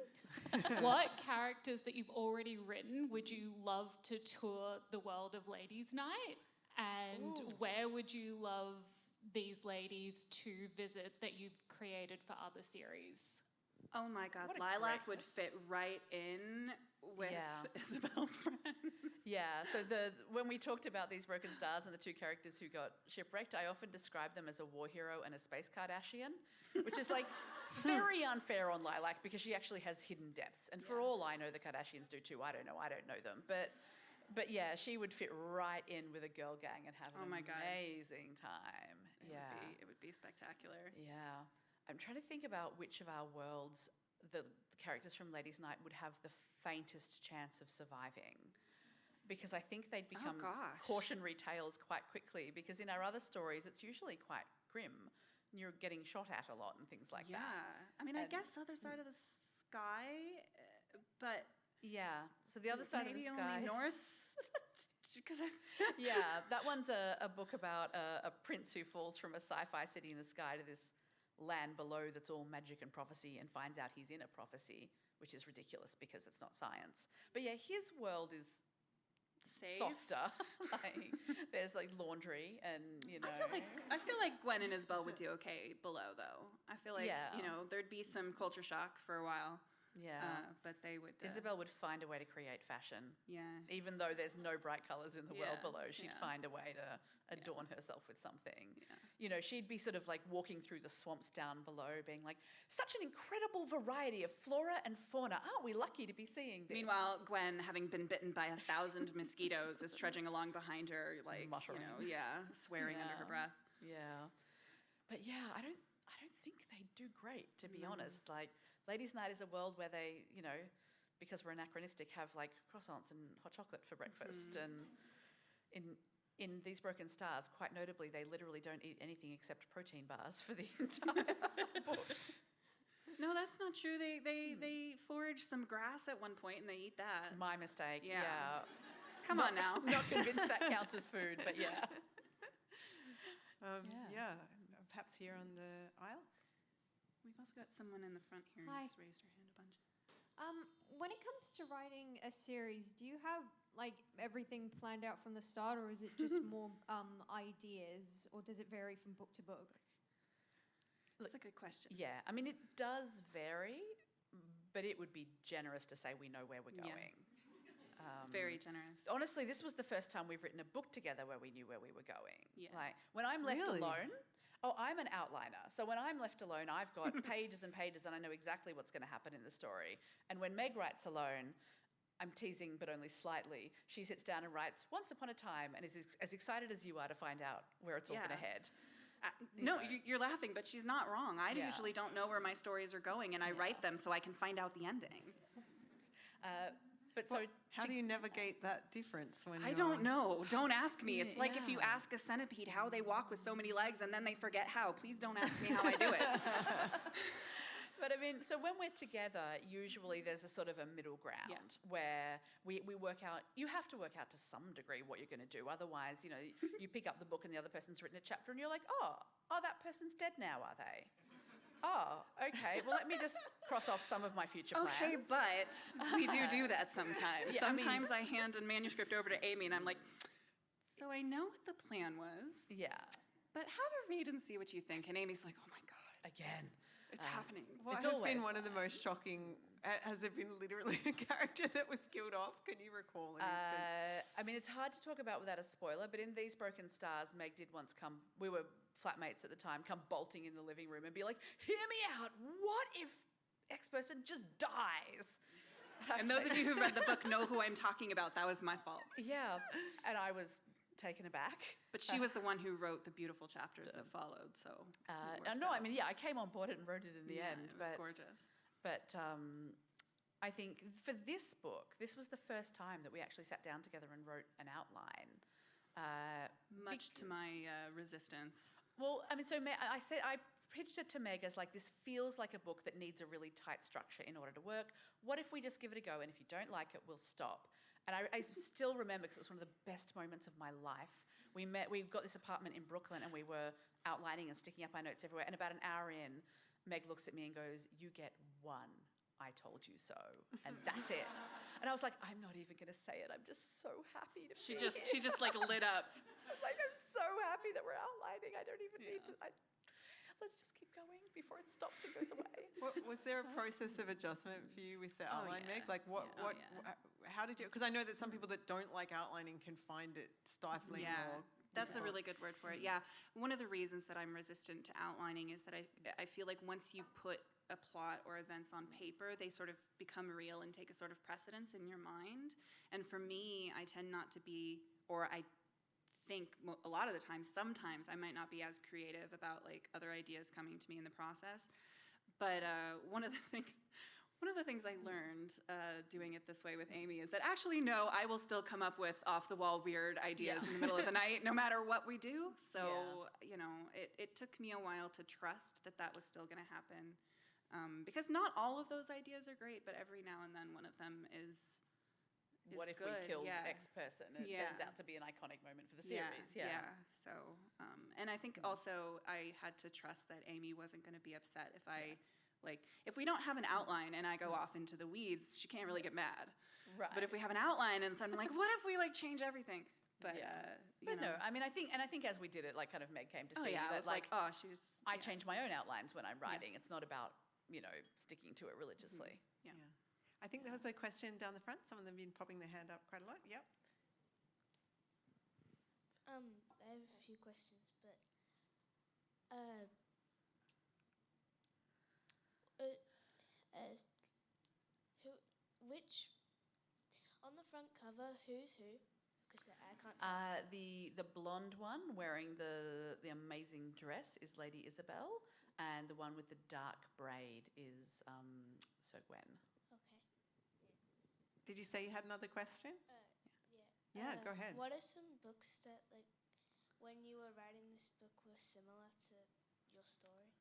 What characters that you've already written would you love to tour the world of Ladies' Night? And where would you love these ladies to visit that you've created for other series? Oh my God, What a Lilac great would fit right in with Yeah. Isabelle's friends. Yeah, so when we talked about these broken stars and the two characters who got shipwrecked, I often describe them as a war hero and a space Kardashian, which is like very unfair on Lilac because she actually has hidden depths. And for all I know, the Kardashians do too. I don't know them. But yeah, she would fit right in with a girl gang and have an my God. amazing time. It would be spectacular. Yeah. I'm trying to think about which of our worlds the characters from Ladies' Night would have the faintest chance of surviving. Because I think they'd become gosh. cautionary tales quite quickly, because in our other stories, it's usually quite grim. You're getting shot at a lot and things like that. I mean, I And- guess Other Side of the Sky, but Yeah. So the other side of the maybe sky. only north. Because Yeah, that one's a book about a prince who falls from a sci-fi city in the sky to this land below that's all magic and prophecy, and finds out he's in a prophecy, which is ridiculous because it's not science. But yeah, his world is safe. softer. Like, there's like laundry and I feel like Gwen and Isobelle would do okay below, though. I feel like Yeah. there'd be some culture shock for a while. yeah. But they would. Isabelle would find a way to create fashion. Yeah. Even though there's no bright colours in the world Yeah, below, she'd yeah. find a way to adorn herself with something. Yeah. She'd be sort of like walking through the swamps down below, being like, such an incredible variety of flora and fauna. Aren't we lucky to be seeing this? Meanwhile, Gwen, having been bitten by 1,000 mosquitoes, is trudging along behind her, like Muttering. swearing under her breath. Yeah. But yeah, I don't think they do great, to be honest. Like, Ladies' Night is a world where they, because we're anachronistic, have like croissants and hot chocolate for breakfast. And in These Broken Stars, quite notably, they literally don't eat anything except protein bars for the entire book. No, that's not true. They forage some grass at one point and they eat that. My mistake. Yeah. Yeah. Come on now. Not convinced that counts as food, but yeah. Yeah, perhaps here on the aisle. We've also got someone in the front here Hi. who's raised her hand a bunch. When it comes to writing a series, do you have like everything planned out from the start, or is it just more ideas, or does it vary from book to book? That's a good question. Yeah, I mean, it does vary, but it would be generous to say we know where we're Yeah. going. Very generous. Honestly, this was the first time we've written a book together where we knew where we were going. Yeah. Like, when I'm left Really? alone, I'm an outliner. So when I'm left alone, I've got pages and pages and I know exactly what's going to happen in the story. And when Meg writes alone, I'm teasing, but only slightly, she sits down and writes Once Upon a Time and is as excited as you are to find out where it's all going to Yeah. head. No, you're laughing, but she's not wrong. I Yeah. usually don't know where my stories are going, and I write them so I can find out the ending. But so How do you navigate that difference when I you're... don't know. Don't ask me. It's like if you Yeah. ask a centipede how they walk with so many legs and then they forget how. Please don't ask me how I do it. But I mean, so when we're together, usually there's a sort of a middle ground where we work out, you have to work out to some degree what you're going to do. Otherwise, you know, you pick up the book and the other person's written a chapter and you're like, oh, that person's dead now, are they? Oh, okay. Well, let me just cross off some of my future plans. Okay, but we do that sometimes. Yeah, I mean- Sometimes I hand a manuscript over to Amie and I'm like, so I know what the plan was, Yeah, but have her read and see what you think. And Amy's like, oh my God, again. it's happening. What It's has been always- one of the most shocking... has there been literally a character that was killed off? Can you recall an instance? I mean, it's hard to talk about without a spoiler, but in These Broken Stars, Meg did once come, we were flatmates at the time, come bolting in the living room and be like, hear me out, what if X person just dies? And those of you who've read the book know who I'm talking about. That was my fault. Yeah, and I was taken aback. But she was the one who wrote the beautiful chapters that followed, so. it worked No, I out. mean, yeah, I came on board it and wrote it in the Yeah, end. it was gorgeous. But I think for this book, this was the first time that we actually sat down together and wrote an outline. Much to my resistance. Well, I mean, so I pitched it to Meg as like, this feels like a book that needs a really tight structure in order to work. What if we just give it a go, and if you don't like it, we'll stop. And I still remember, because it was one of the best moments of my life. We got this apartment in Brooklyn and we were outlining and sticking up our notes everywhere. And about an hour in, Meg looks at me and goes, you get one. I told you so. And that's it. And I was like, I'm not even going to say it. I'm just so happy to She be just like lit up. I was like, I'm so happy that we're outlining. I don't even need to. Let's just keep going before it stops and goes away. Was there a process of adjustment for you with the outline, yeah. Meg? Like how did you, because I know that some people that don't like outlining can find it stifling or... That's a really good word for it. Yeah. One of the reasons that I'm resistant to outlining is that I feel like once you put a plot or events on paper, they sort of become real and take a sort of precedence in your mind. And for me, I tend not to be, or I think a lot of the time, sometimes I might not be as creative about like other ideas coming to me in the process. But one of the things I learned doing it this way with Amie is that actually, no, I will still come up with off-the-wall weird ideas in the middle of the night, no matter what we do. So, you know, it took me a while to trust that that was still going to happen. Because not all of those ideas are great, but every now and then one of them is What if good. we killed Yeah. X person? And it Yeah. turns out to be an iconic moment for the series. Yeah. So, and I think also I had to trust that Amie wasn't going to be upset if if we don't have an outline and I go off into the weeds, she can't really get mad. Right. But if we have an outline and something like, what if we like change everything? But you know. no, I mean, I think as we did it, like kind of Meg came to Oh see yeah, I that was like, oh, she's. I change my own outlines when I'm writing. It's not about, sticking to it religiously. Yeah. I think there was a question down the front. Some of them have been popping their hand up quite a lot. Yep. I have a few questions, but which on the front cover, who's who? Because I can't tell. The blonde one wearing the amazing dress is Lady Isobelle, and the one with the dark braid is Sir Gawain. Okay. Did you say you had another question? Yeah. Yeah, go ahead. What are some books that, like, when you were writing this book, were similar to your story?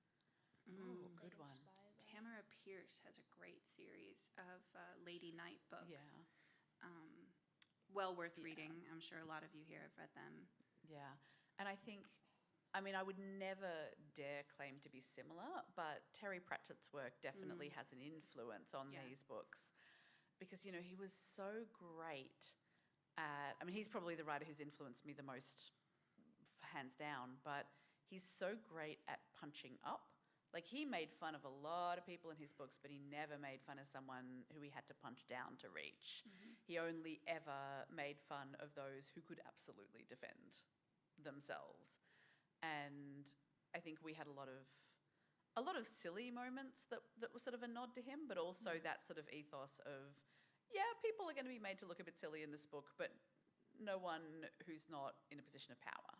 Ooh, Like good one. inspired by? Tamara Pierce has a great series of Lady Night books. Yeah. Well worth reading. I'm sure a lot of you here have read them. Yeah, and I think, I would never dare claim to be similar, but Terry Pratchett's work definitely has an influence on these books, because, he was so great at, he's probably the writer who's influenced me the most, hands down, but he's so great at punching up. Like, he made fun of a lot of people in his books, but he never made fun of someone who he had to punch down to reach. He only ever made fun of those who could absolutely defend themselves. And I think we had a lot of silly moments that were sort of a nod to him, but also that sort of ethos of, people are going to be made to look a bit silly in this book, but no one who's not in a position of power.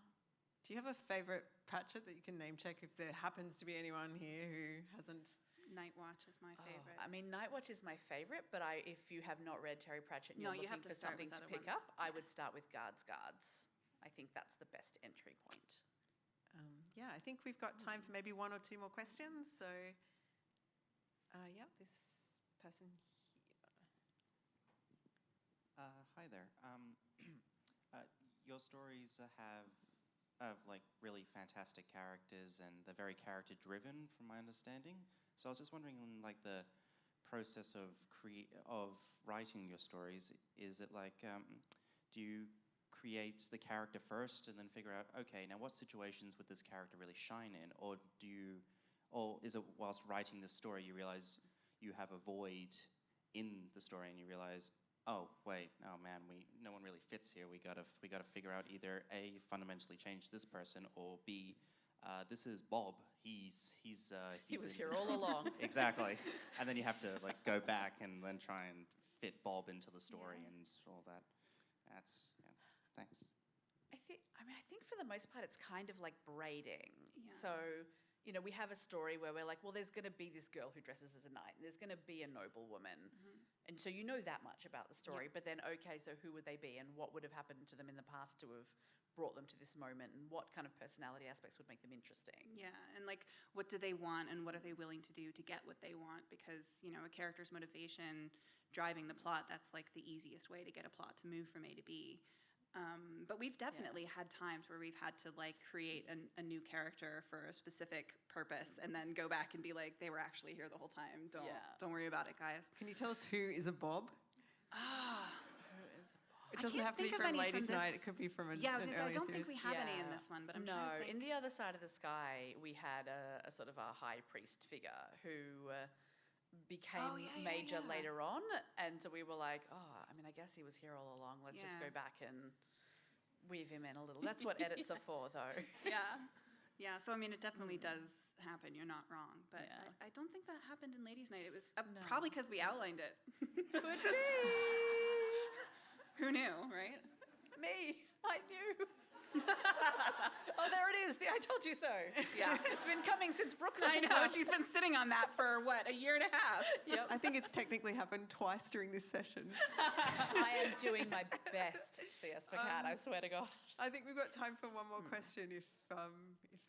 Do you have a favourite Pratchett that you can name check if there happens to be anyone here who hasn't Night Watch is my favorite. I mean, Night Watch is my favorite, but if you have not read Terry Pratchett and No, you're you have looking to for start something with to other pick ones. up, I would start with Guards. I think that's the best entry point. Yeah, I think we've got time for maybe one or two more questions. So, yeah, this person here. Hi there. Your stories have like really fantastic characters, and they're very character driven, from my understanding. So I was just wondering, in like the process of writing your stories, is it like do you create the character first and then figure out, okay, now what situations would this character really shine in, or is it whilst writing this story you realize you have a void in the story and you realize, oh wait, oh man, no one really fits here. We gotta figure out either A, fundamentally change this person, or B, this is Bob. He was here all along. Exactly. And then you have to like go back and then try and fit Bob into the story and all that. Thanks. I think for the most part it's kind of like braiding. Yeah. So, you know, we have a story where we're like, well, there's going to be this girl who dresses as a knight, and there's going to be a noble woman. And so you know that much about the story, but then, okay, so who would they be, and what would have happened to them in the past to have brought them to this moment, and what kind of personality aspects would make them interesting? Yeah, and like, what do they want, and what are they willing to do to get what they want? Because, you know, a character's motivation driving the plot, that's like the easiest way to get a plot to move from A to B. But we've definitely had times where we've had to like create a new character for a specific purpose, and then go back and be like, they were actually here the whole time. Don't worry about it, guys. Can you tell us who is a Bob? It doesn't can't have to be think of from any Ladies' from Night. this- It could be from an Yeah, I was gonna say, I earlier don't think series. we have any in this one, but I'm no, trying to think. in The Other Side of the Sky, we had a sort of a high priest figure who became major later on, and so we were like, oh, I mean, I guess he was here all along. Let's just go back and weave him in a little. That's what edits are for, though. Yeah, so I mean, it definitely does happen. You're not wrong, but I don't think that happened in Ladies' Night. It was probably because we outlined it. Could be. Who knew, right? Me. I knew. Oh, there it is. The I told you so. Yeah. It's been coming since Brooklyn. I know. She's been sitting on that for, what, a year and a half? Yep. I think it's technically happened twice during this session. I am doing my best, CS Pacat, I swear to God. I think we've got time for one more question if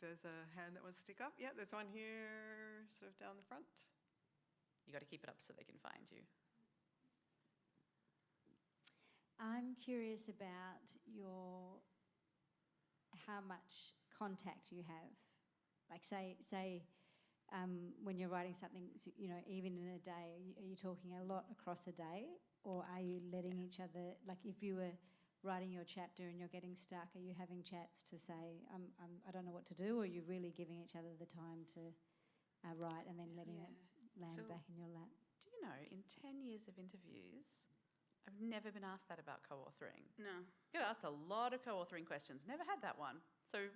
there's a hand that wants to stick up. Yeah, there's one here sort of down the front. You got to keep it up so they can find you. I'm curious about how much contact you have. Like say when you're writing something, you know, even in a day, are you talking a lot across a day, or are you letting each other, like if you were writing your chapter and you're getting stuck, are you having chats to say, I don't know what to do, or are you really giving each other the time to write and then letting it land back in your lap? Do you know, in 10 years of interviews, I've never been asked that about co-authoring. No. Get asked a lot of co-authoring questions. Never had that one. So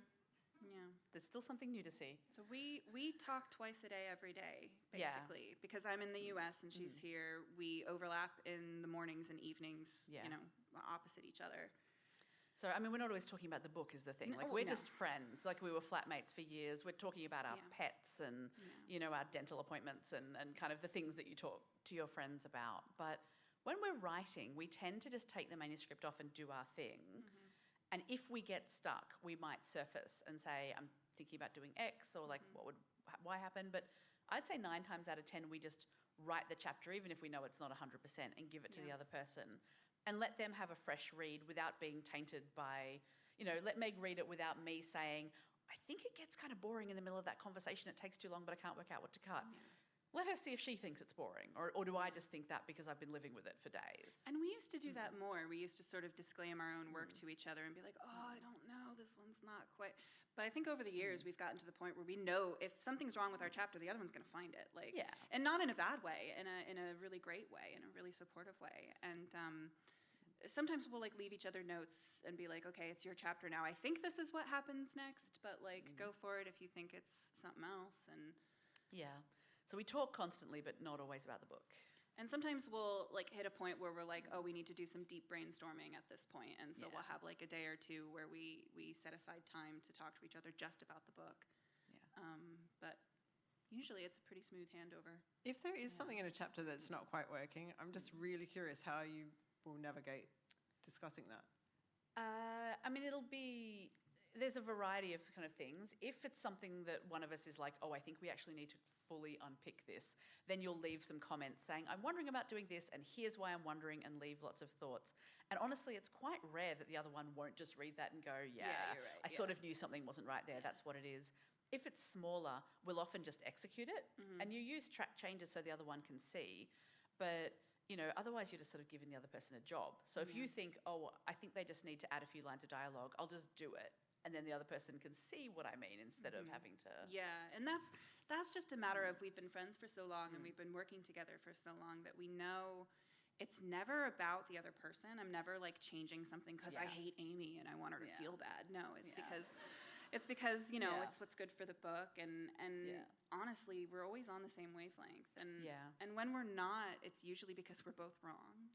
Yeah. there's still something new to see. So we talk twice a day, every day, basically, because I'm in the U.S. and she's here. We overlap in the mornings and evenings, you know, opposite each other. So, I mean, we're not always talking about the book is the thing. No, Like, we're no. just friends. Like, we were flatmates for years. We're talking about our pets and, you know, our dental appointments and kind of the things that you talk to your friends about. But when we're writing, we tend to just take the manuscript off and do our thing. And if we get stuck, we might surface and say, I'm thinking about doing X, or like, why happen? But I'd say 9 times out of 10, we just write the chapter, even if we know it's not 100%, and give it to the other person. And let them have a fresh read without being tainted by, you know, let Meg read it without me saying, I think it gets kind of boring in the middle of that conversation. It takes too long, but I can't work out what to cut. Let her see if she thinks it's boring, or do I just think that because I've been living with it for days? And we used to do that more. We used to sort of disclaim our own work to each other and be like, oh, I don't know, this one's not quite. But I think over the years, we've gotten to the point where we know if something's wrong with our chapter, the other one's going to find it. Like, and not in a bad way, in a really great way, in a really supportive way. And sometimes we'll like leave each other notes and be like, okay, it's your chapter now. I think this is what happens next, but like go for it if you think it's something else. And so we talk constantly, but not always about the book. And sometimes we'll like hit a point where we're like, oh, we need to do some deep brainstorming at this point. And so we'll have like a day or two where we set aside time to talk to each other just about the book. But usually it's a pretty smooth handover. If there is something in a chapter that's not quite working, I'm just really curious how you will navigate discussing that. I mean, there's a variety of kind of things. If it's something that one of us is like, oh, I think we actually need to fully unpick this, then you'll leave some comments saying, I'm wondering about doing this, and here's why I'm wondering, and leave lots of thoughts. And honestly, it's quite rare that the other one won't just read that and go, yeah, you're right, I sort of knew something wasn't right there, that's what it is. If it's smaller, we'll often just execute it, and you use track changes so the other one can see, but otherwise you're just sort of giving the other person a job. So if you think, oh, I think they just need to add a few lines of dialogue, I'll just do it. And then the other person can see what I mean instead of having to... Yeah, and that's just a matter of we've been friends for so long and we've been working together for so long that we know it's never about the other person. I'm never like changing something because I hate Amie and I want her to feel bad. No, it's because it's what's good for the book, and honestly, we're always on the same wavelength. And when we're not, it's usually because we're both wrong.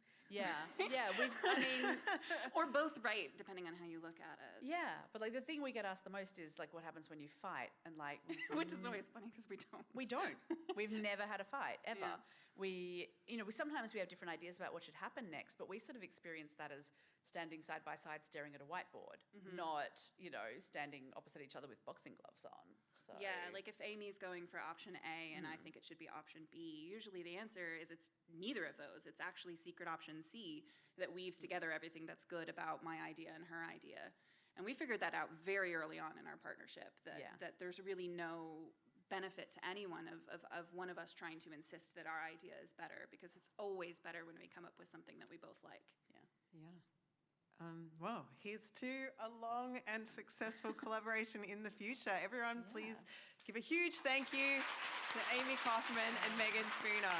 Or both right, depending on how you look at it. Yeah, but like the thing we get asked the most is like, what happens when you fight? And like, which is always funny because we don't. We don't. We've never had a fight ever. We sometimes we have different ideas about what should happen next, but we sort of experience that as standing side by side, staring at a whiteboard, not standing opposite each other with boxing gloves on. So. Yeah, like if Amy's going for option A and I think it should be option B, usually the answer is it's neither of those. It's actually secret option C that weaves together everything that's good about my idea and her idea. And we figured that out very early on in our partnership, that there's really no benefit to anyone of one of us trying to insist that our idea is better, because it's always better when we come up with something that we both like. Well, here's to a long and successful collaboration in the future. Everyone, please give a huge thank you to Amie Kaufman and Meagan Spooner.